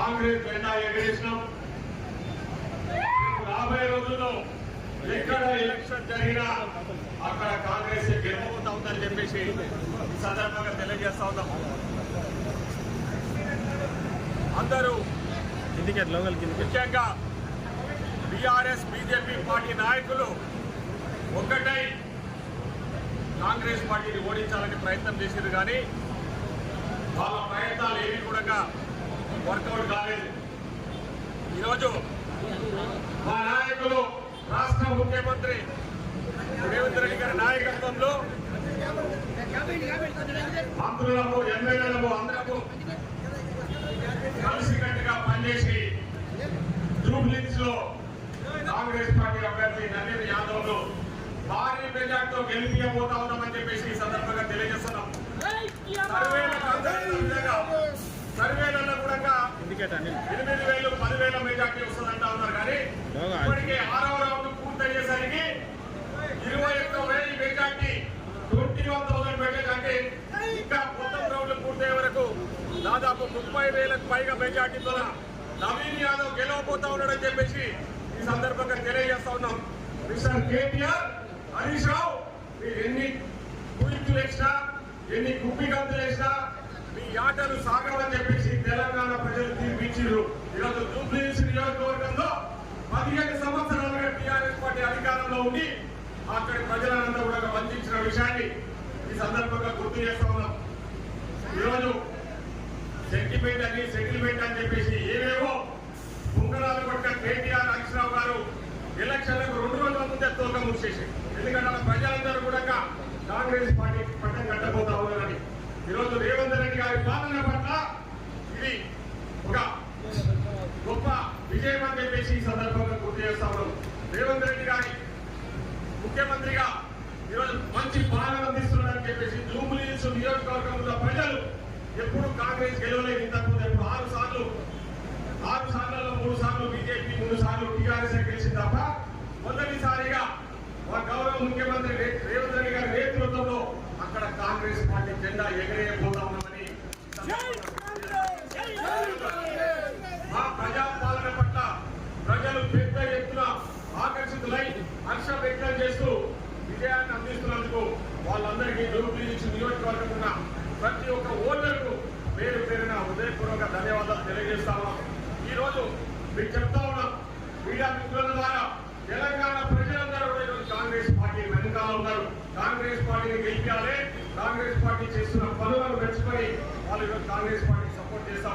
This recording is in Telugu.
కాంగ్రెస్ జెండా ఎగరేసినాం. రాబోయే రోజుల్లో ఎక్కడ ఎలక్షన్ జరిగినా అక్కడ కాంగ్రెస్ గెలుపుతా ఉందని చెప్పేసి ఈ సందర్భంగా తెలియజేస్తా ఉన్నాం. అందరూ ముఖ్యంగా టీఆర్ఎస్ బీజేపీ పార్టీ నాయకులు ఒక్కటై కాంగ్రెస్ పార్టీని ఓడించాలని ప్రయత్నం చేశారు. కానీ వాళ్ళ ప్రయత్నాలు ఏవి కూడా వర్కౌట్ కాలేదు. ఈరోజు మా నాయకులు రాష్ట్ర ముఖ్యమంత్రి రేవంత్ రెడ్డి గారి నాయకత్వంలో మంత్రులకు ఎమ్మెల్యేలకు అందరూ కలిసికట్టుగా పనిచేసి జూబ్లీస్ లో కాంగ్రెస్ పార్టీ అభ్యర్థి నవీన్ యాదవ్ ను భారీ మెజార్టీతో గెలిపియబోతా ఉన్నామని చెప్పేసి ఈ సందర్భంగా తెలియజేస్తున్నాం. సర్వేలలో కూడా 8,000 10,000 మెజార్టీ వస్తుందంటా ఉన్నారు. కానీ ఇప్పటికే 6వ రౌండ్ పూర్తయ్యేసరికి 21,000 మెజార్టీ 21,000 మెజార్టీ ఇంకా మొత్తం రౌండ్లు పూర్తయ్యే వరకు దాదాపు 30,000కు పైగా మెజార్టీతో నవీన్ యాదవ్ గెలవబోతా ఉన్నాడని చెప్పేసి ఈ సందర్భంగా తెలియజేస్తా ఉన్నాం. మిస్టర్ కేటీఆర్, హరీష్ రావు, మీరు ఎన్ని కుయిట్లు వేసినా ఎన్ని కుప్పి గంతులు వేసినా మీ ఆటలు సాగవని చెప్పేసి తెలంగాణ ప్రజలు తీర్పిచ్చారు. ఈరోజు జూబ్లీహిల్స్ నియోజకవర్గంలో 15 సంవత్సరాలుగా టీఆర్ఎస్ పార్టీ అధికారంలో ఉండి అక్కడి ప్రజలంతా కూడా వంచిన విషయాన్ని ఈ సందర్భంగా గుర్తు చేస్తా ఉన్నాం. ఈరోజు సెంటిమెంట్ అని సెటిల్మెంట్ అని చెప్పేసి ఏవేవో ఉంగరాలు కొట్టిన కేటీఆర్, హరీష్ రావు గారు ఎలక్షన్లకు 2 రోజుల ముందే తోక మూసేసి, ఎందుకంటే ప్రజలందరూ కూడా కాంగ్రెస్ పార్టీ పట్టం కట్టబోతా ఉన్నారని. ఈరోజు రేవంత్ రెడ్డి గారి పాలన పట్ల ఇది ఒక గొప్ప విజయం అని చెప్పేసి ఈ సందర్భంగా గుర్తు చేస్తా ఉన్నాం. రేవంత్ రెడ్డి గారి ముఖ్యమంత్రిగా ఈరోజు మంచి పాలన అందిస్తున్నారని చెప్పేసి జూబ్లీహిల్స్ నియోజకవర్గంలో ప్రజలు ఎప్పుడు కాంగ్రెస్ గెలవలేదు. ఇంతకుముందు ఎప్పుడు 6 సార్లలో 3 సార్లు బీజేపీ, 3 సార్లు టీఆర్ఎస్ గెలిచింది తప్ప మొదటిసారిగా మా గౌరవ ముఖ్యమంత్రి రేవంత్ రెడ్డి గారి నేతృత్వంలో అక్కడ కాంగ్రెస్ పార్టీ జెండా ఎగరేయబోతా ఉన్నామని మా ప్రజాపాలన పట్ల ప్రజలు పెద్ద ఎత్తున ఆకర్షితులై హర్షం వ్యక్తం చేస్తూ విజయాన్ని అందిస్తున్నందుకు వాళ్ళందరికీ జూబ్లీహిల్స్ నియోజకవర్గం ఉన్న ప్రతి ఒక్క ఓటర్కు పేరు పేరున హృదయపూర్వక ధన్యవాదాలు తెలియజేస్తా ఉన్నాం. ఈ రోజు మీకు చెప్తా ఉన్నాం, మీడియా మిత్రుల ద్వారా తెలంగాణ ప్రజలందరూ కూడా ఈరోజు కాంగ్రెస్ పార్టీ వెనుకాల ఉన్నారు. కాంగ్రెస్ పార్టీని గెలిపించాలి, కాంగ్రెస్ పార్టీ చేస్తున్న పనులను మెచ్చుకొని వాళ్ళు ఈరోజు కాంగ్రెస్ పార్టీకి సపోర్ట్ చేస్తా ఉన్నారు.